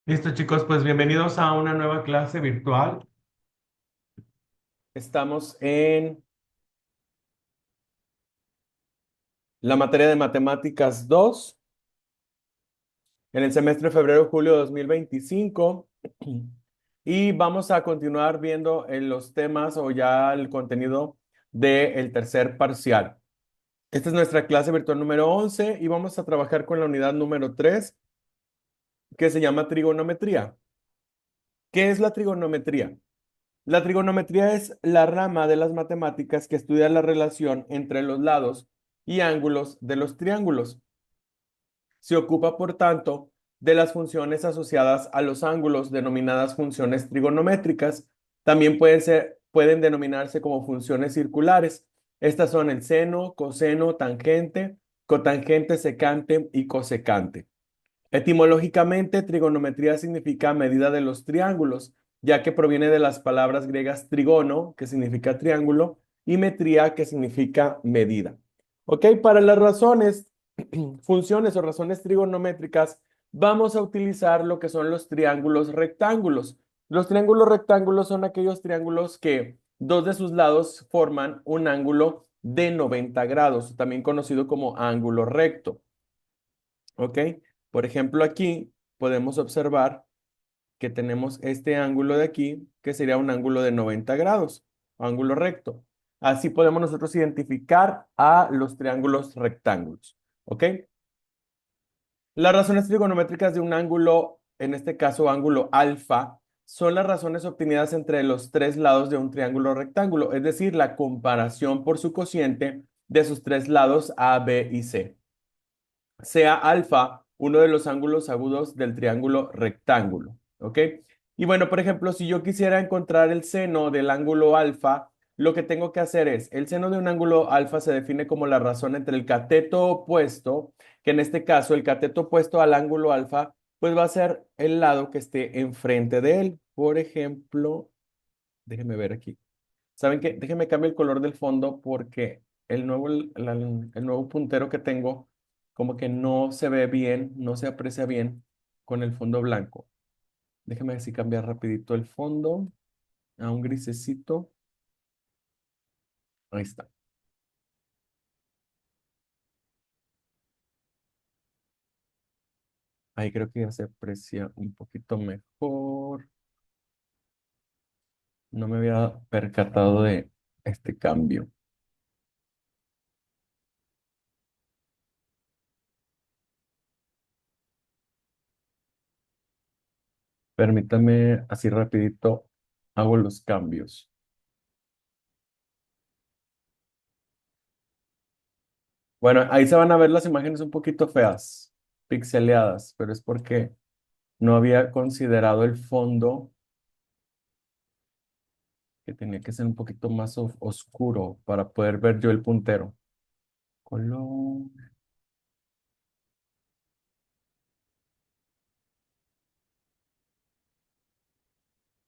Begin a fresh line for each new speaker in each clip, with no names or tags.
Listo, chicos, pues bienvenidos a una nueva clase virtual. Estamos en la materia de matemáticas 2 en el semestre febrero-julio de 2025 y vamos a continuar viendo en los temas o ya el contenido del tercer parcial. Esta es nuestra clase virtual número 11 y vamos a trabajar con la unidad número 3 que se llama trigonometría. ¿Qué es la trigonometría? La trigonometría es la rama de las matemáticas que estudia la relación entre los lados y ángulos de los triángulos. Se ocupa, por tanto, de las funciones asociadas a los ángulos denominadas funciones trigonométricas. También pueden denominarse como funciones circulares. Estas son el seno, coseno, tangente, cotangente, secante y cosecante. Etimológicamente, trigonometría significa medida de los triángulos, ya que proviene de las palabras griegas trigono, que significa triángulo, y metría, que significa medida. Ok, para las razones, funciones o razones trigonométricas, vamos a utilizar lo que son los triángulos rectángulos. Los triángulos rectángulos son aquellos triángulos que dos de sus lados forman un ángulo de 90 grados, también conocido como ángulo recto. ¿Ok? Por ejemplo, aquí podemos observar que tenemos este ángulo de aquí, que sería un ángulo de 90 grados, ángulo recto. Así podemos nosotros identificar a los triángulos rectángulos. ¿Ok? Las razones trigonométricas de un ángulo, en este caso ángulo alfa, son las razones obtenidas entre los tres lados de un triángulo rectángulo, es decir, la comparación por su cociente de sus tres lados A, B y C. Sea alfa uno de los ángulos agudos del triángulo rectángulo, ¿ok? Y bueno, por ejemplo, si yo quisiera encontrar el seno del ángulo alfa, lo que tengo que hacer es, el seno de un ángulo alfa se define como la razón entre el cateto opuesto, que en este caso el cateto opuesto al ángulo alfa, pues va a ser el lado que esté enfrente de él. Por ejemplo, déjenme ver aquí. ¿Saben qué? Déjenme cambiar el color del fondo porque el nuevo puntero que tengo como que no se ve bien, no se aprecia bien con el fondo blanco. Déjenme ver si cambiar rapidito el fondo a un grisecito. Ahí está. Ahí creo que ya se aprecia un poquito mejor. No me había percatado de este cambio. Permítame así rapidito, hago los cambios. Bueno, ahí se van a ver las imágenes un poquito feas, pixeleadas, pero es porque no había considerado el fondo que tenía que ser un poquito más oscuro para poder ver yo el puntero. Color.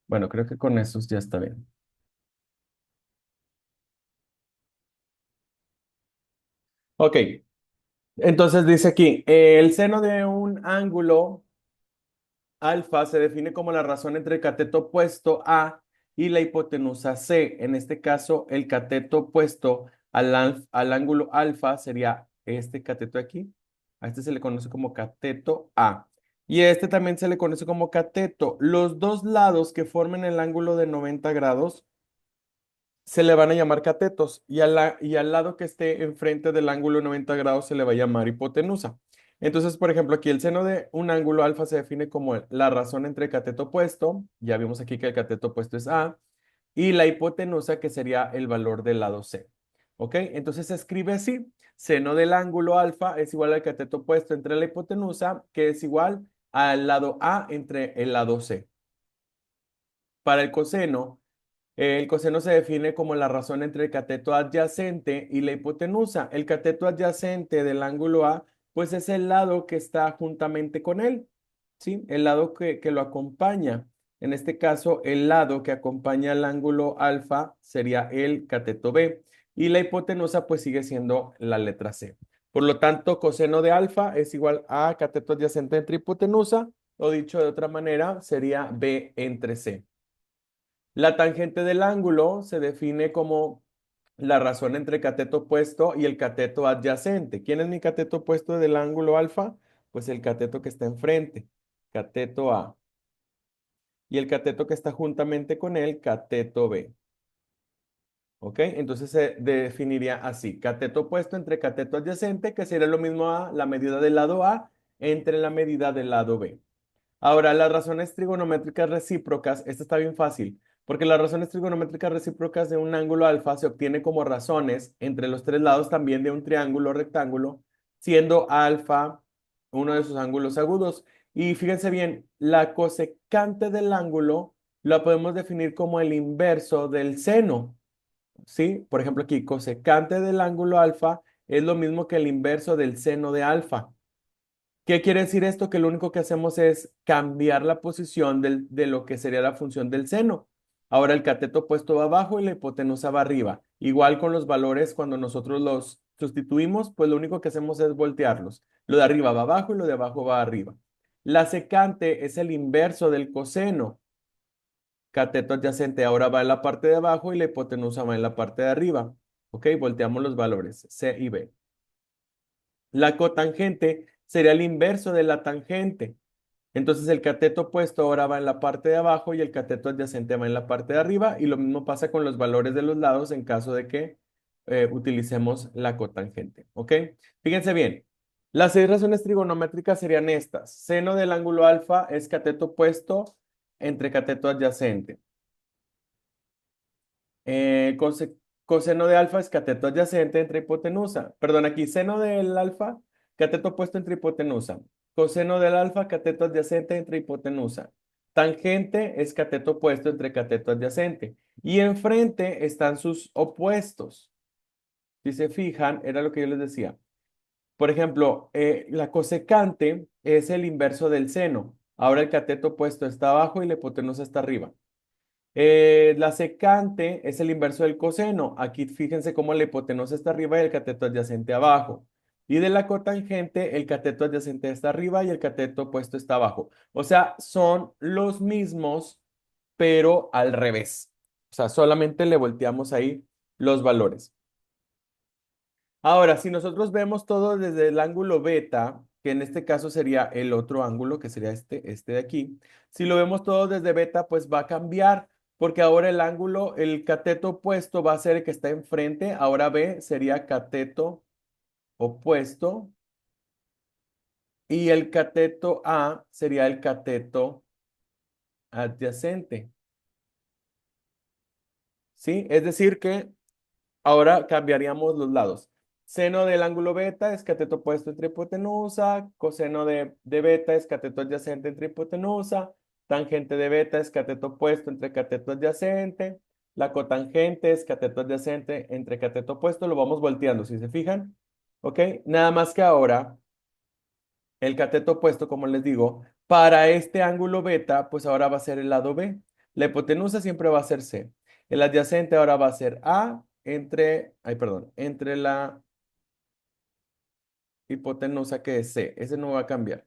Bueno, creo que con esos ya está bien. Ok, entonces dice aquí, el seno de un ángulo alfa se define como la razón entre el cateto opuesto A y la hipotenusa C. En este caso, el cateto opuesto al ángulo alfa sería este cateto de aquí. A este se le conoce como cateto A. Y a este también se le conoce como cateto. Los dos lados que formen el ángulo de 90 grados se le van a llamar catetos y al lado que esté enfrente del ángulo 90 grados se le va a llamar hipotenusa. Entonces, por ejemplo, aquí el seno de un ángulo alfa se define como la razón entre el cateto opuesto, ya vimos aquí que el cateto opuesto es A, y la hipotenusa que sería el valor del lado C. ¿Ok? Entonces se escribe así, seno del ángulo alfa es igual al cateto opuesto entre la hipotenusa, que es igual al lado A entre el lado C. Para el coseno se define como la razón entre el cateto adyacente y la hipotenusa. El cateto adyacente del ángulo A, pues es el lado que está juntamente con él, ¿sí? El lado que lo acompaña. En este caso, el lado que acompaña al ángulo alfa sería el cateto B y la hipotenusa pues sigue siendo la letra C. Por lo tanto, coseno de alfa es igual a cateto adyacente entre hipotenusa o dicho de otra manera, sería B entre C. La tangente del ángulo se define como la razón entre el cateto opuesto y el cateto adyacente. ¿Quién es mi cateto opuesto del ángulo alfa? Pues el cateto que está enfrente, cateto A. Y el cateto que está juntamente con él, cateto B. ¿Ok? Entonces se definiría así, cateto opuesto entre cateto adyacente, que sería lo mismo a la medida del lado A entre la medida del lado B. Ahora, las razones trigonométricas recíprocas, esta está bien fácil, porque las razones trigonométricas recíprocas de un ángulo alfa se obtiene como razones entre los tres lados también de un triángulo rectángulo, siendo alfa uno de sus ángulos agudos. Y fíjense bien, la cosecante del ángulo la podemos definir como el inverso del seno, ¿sí? Por ejemplo, aquí, cosecante del ángulo alfa es lo mismo que el inverso del seno de alfa. ¿Qué quiere decir esto? Que lo único que hacemos es cambiar la posición de lo que sería la función del seno. Ahora el cateto opuesto va abajo y la hipotenusa va arriba. Igual con los valores, cuando nosotros los sustituimos, pues lo único que hacemos es voltearlos. Lo de arriba va abajo y lo de abajo va arriba. La secante es el inverso del coseno. Cateto adyacente ahora va en la parte de abajo y la hipotenusa va en la parte de arriba. ¿Ok? Volteamos los valores, C y B. La cotangente sería el inverso de la tangente. Entonces el cateto opuesto ahora va en la parte de abajo y el cateto adyacente va en la parte de arriba y lo mismo pasa con los valores de los lados en caso de que utilicemos la cotangente. ¿Ok? Fíjense bien. Las seis razones trigonométricas serían estas. Seno del ángulo alfa es cateto opuesto entre cateto adyacente. Coseno de alfa es cateto adyacente entre hipotenusa. Perdón, aquí seno del alfa, cateto opuesto entre hipotenusa. Coseno del alfa, cateto adyacente entre hipotenusa. Tangente es cateto opuesto entre cateto adyacente. Y enfrente están sus opuestos. Si se fijan, era lo que yo les decía. Por ejemplo, la cosecante es el inverso del seno. Ahora el cateto opuesto está abajo y la hipotenusa está arriba. La secante es el inverso del coseno. Aquí fíjense cómo la hipotenusa está arriba y el cateto adyacente abajo. Y de la cotangente, el cateto adyacente está arriba y el cateto opuesto está abajo. O sea, son los mismos, pero al revés. O sea, solamente le volteamos ahí los valores. Ahora, si nosotros vemos todo desde el ángulo beta, que en este caso sería el otro ángulo, que sería este de aquí, si lo vemos todo desde beta, pues va a cambiar, porque ahora el ángulo, el cateto opuesto va a ser el que está enfrente, ahora B sería cateto opuesto, y el cateto A sería el cateto adyacente, ¿sí? Es decir que ahora cambiaríamos los lados. Seno del ángulo beta es cateto opuesto entre hipotenusa. Coseno de beta es cateto adyacente entre hipotenusa. Tangente de beta es cateto opuesto entre cateto adyacente. La cotangente es cateto adyacente entre cateto opuesto. Lo vamos volteando, si se fijan. ¿Ok? Nada más que ahora, el cateto opuesto, como les digo, para este ángulo beta, pues ahora va a ser el lado B. La hipotenusa siempre va a ser C. El adyacente ahora va a ser A entre la hipotenusa que es C. Ese no va a cambiar.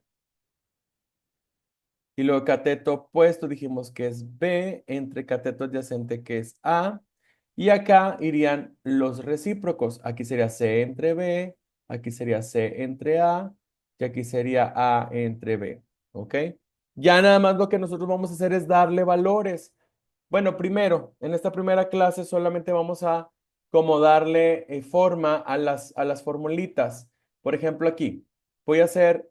Y luego cateto opuesto dijimos que es B entre cateto adyacente que es A. Y acá irían los recíprocos. Aquí sería C entre B, aquí sería C entre A y aquí sería A entre B. ¿Ok? Ya nada más lo que nosotros vamos a hacer es darle valores. Bueno, primero, en esta primera clase solamente vamos a como darle forma a las formulitas. Por ejemplo, aquí voy a hacer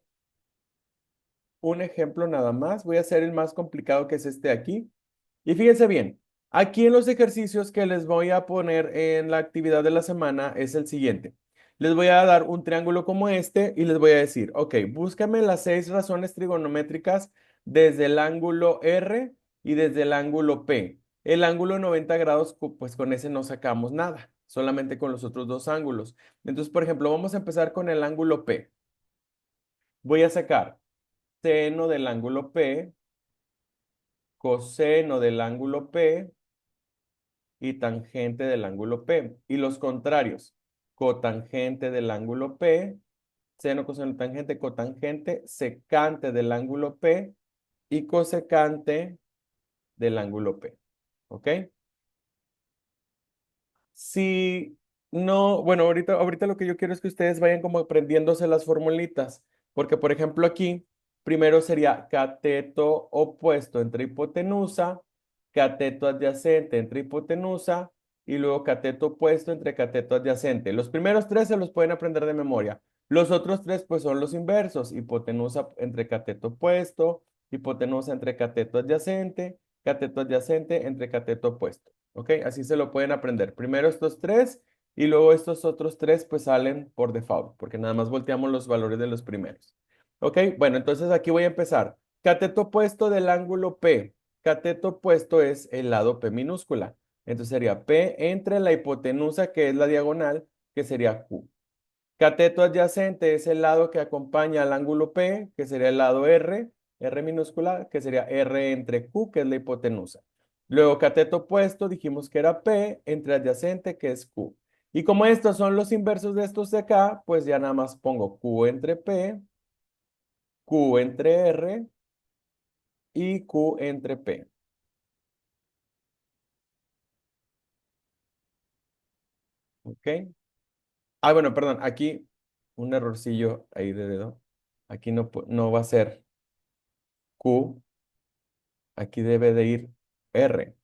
un ejemplo nada más. Voy a hacer el más complicado que es este aquí. Y fíjense bien, aquí en los ejercicios que les voy a poner en la actividad de la semana es el siguiente. Les voy a dar un triángulo como este y les voy a decir, ok, búscame las seis razones trigonométricas desde el ángulo R y desde el ángulo P. El ángulo 90 grados, pues con ese no sacamos nada, solamente con los otros dos ángulos. Entonces, por ejemplo, vamos a empezar con el ángulo P. Voy a sacar seno del ángulo P, coseno del ángulo P y tangente del ángulo P. Y los contrarios, cotangente del ángulo P, seno, coseno, tangente, cotangente, secante del ángulo P y cosecante del ángulo P. ¿Ok? Si no, bueno, ahorita lo que yo quiero es que ustedes vayan como aprendiéndose las formulitas, porque por ejemplo aquí, primero sería cateto opuesto entre hipotenusa, cateto adyacente entre hipotenusa y luego cateto opuesto entre cateto adyacente. Los primeros tres se los pueden aprender de memoria. Los otros tres pues son los inversos, hipotenusa entre cateto opuesto, hipotenusa entre cateto adyacente entre cateto opuesto. ¿Ok? Así se lo pueden aprender. Primero estos tres y luego estos otros tres pues salen por default, porque nada más volteamos los valores de los primeros. ¿Ok? Bueno, entonces aquí voy a empezar. Cateto opuesto del ángulo P. Cateto opuesto es el lado P minúscula. Entonces sería P entre la hipotenusa, que es la diagonal, que sería Q. Cateto adyacente es el lado que acompaña al ángulo P, que sería el lado R, R minúscula, que sería R entre Q, que es la hipotenusa. Luego, cateto opuesto, dijimos que era P entre adyacente, que es Q. Y como estos son los inversos de estos de acá, pues ya nada más pongo Q entre P, Q entre R y Q entre P. ¿Ok? Ah, bueno, perdón, aquí un errorcillo ahí de dedo. Aquí no va a ser Q, aquí debe de ir R.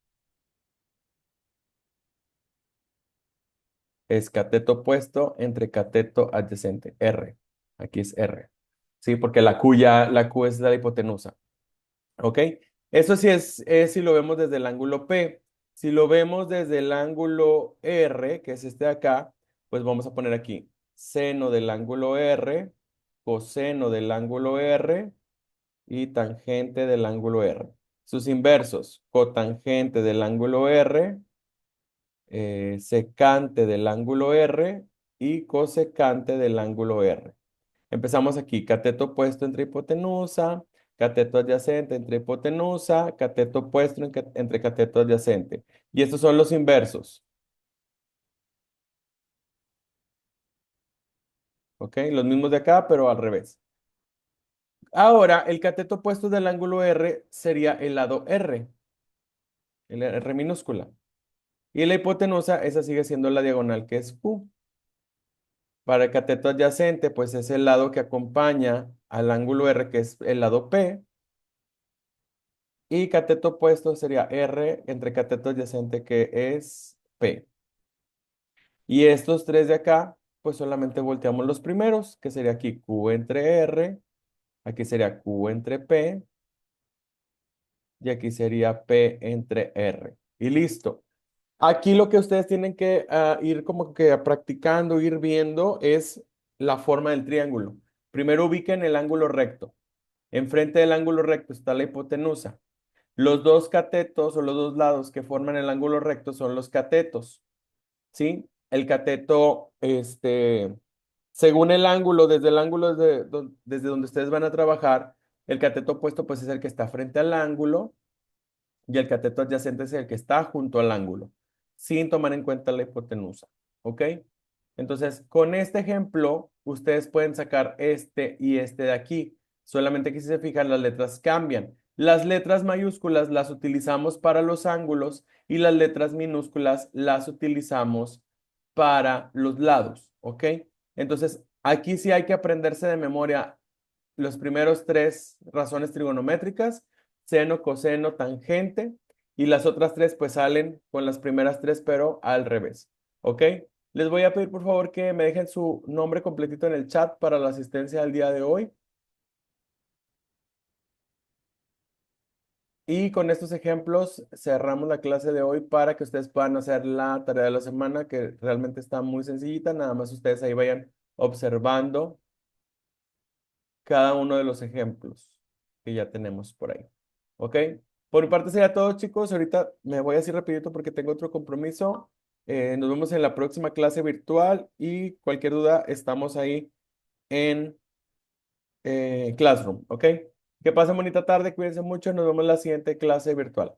Es cateto opuesto entre cateto adyacente, R. Aquí es R. Sí, porque la Q es la hipotenusa. ¿Ok? Eso sí es si lo vemos desde el ángulo P. Si lo vemos desde el ángulo R, que es este de acá, pues vamos a poner aquí seno del ángulo R, coseno del ángulo R y tangente del ángulo R. Sus inversos, cotangente del ángulo R, secante del ángulo R y cosecante del ángulo R. Empezamos aquí, cateto opuesto entre hipotenusa, cateto adyacente entre hipotenusa, cateto opuesto entre cateto adyacente. Y estos son los inversos, ¿ok? Los mismos de acá, pero al revés. Ahora, el cateto opuesto del ángulo R sería el lado R, el R minúscula. Y la hipotenusa, esa sigue siendo la diagonal que es Q. Para el cateto adyacente, pues es el lado que acompaña al ángulo R, que es el lado P. Y cateto opuesto sería R entre cateto adyacente, que es P. Y estos tres de acá, pues solamente volteamos los primeros, que sería aquí Q entre R, aquí sería Q entre P, y aquí sería P entre R. Y listo. Aquí lo que ustedes tienen que ir como que practicando, ir viendo, es la forma del triángulo. Primero ubiquen el ángulo recto. Enfrente del ángulo recto está la hipotenusa. Los dos catetos o los dos lados que forman el ángulo recto son los catetos, ¿sí? El cateto, según el ángulo, desde el ángulo desde donde ustedes van a trabajar, el cateto opuesto pues es el que está frente al ángulo y el cateto adyacente es el que está junto al ángulo, sin tomar en cuenta la hipotenusa, ¿ok? Entonces, con este ejemplo, ustedes pueden sacar este y este de aquí. Solamente que si se fijan, las letras cambian. Las letras mayúsculas las utilizamos para los ángulos y las letras minúsculas las utilizamos para los lados, ¿ok? Entonces, aquí sí hay que aprenderse de memoria los primeros tres razones trigonométricas, seno, coseno, tangente, y las otras tres pues salen con las primeras tres, pero al revés, ¿ok? Les voy a pedir por favor que me dejen su nombre completito en el chat para la asistencia del día de hoy. Y con estos ejemplos cerramos la clase de hoy para que ustedes puedan hacer la tarea de la semana, que realmente está muy sencillita. Nada más ustedes ahí vayan observando cada uno de los ejemplos que ya tenemos por ahí. ¿Ok? Por mi parte sería todo, chicos. Ahorita me voy así rapidito porque tengo otro compromiso. Nos vemos en la próxima clase virtual y cualquier duda estamos ahí en Classroom. ¿Ok? Que pasen bonita tarde, cuídense mucho. Nos vemos en la siguiente clase virtual.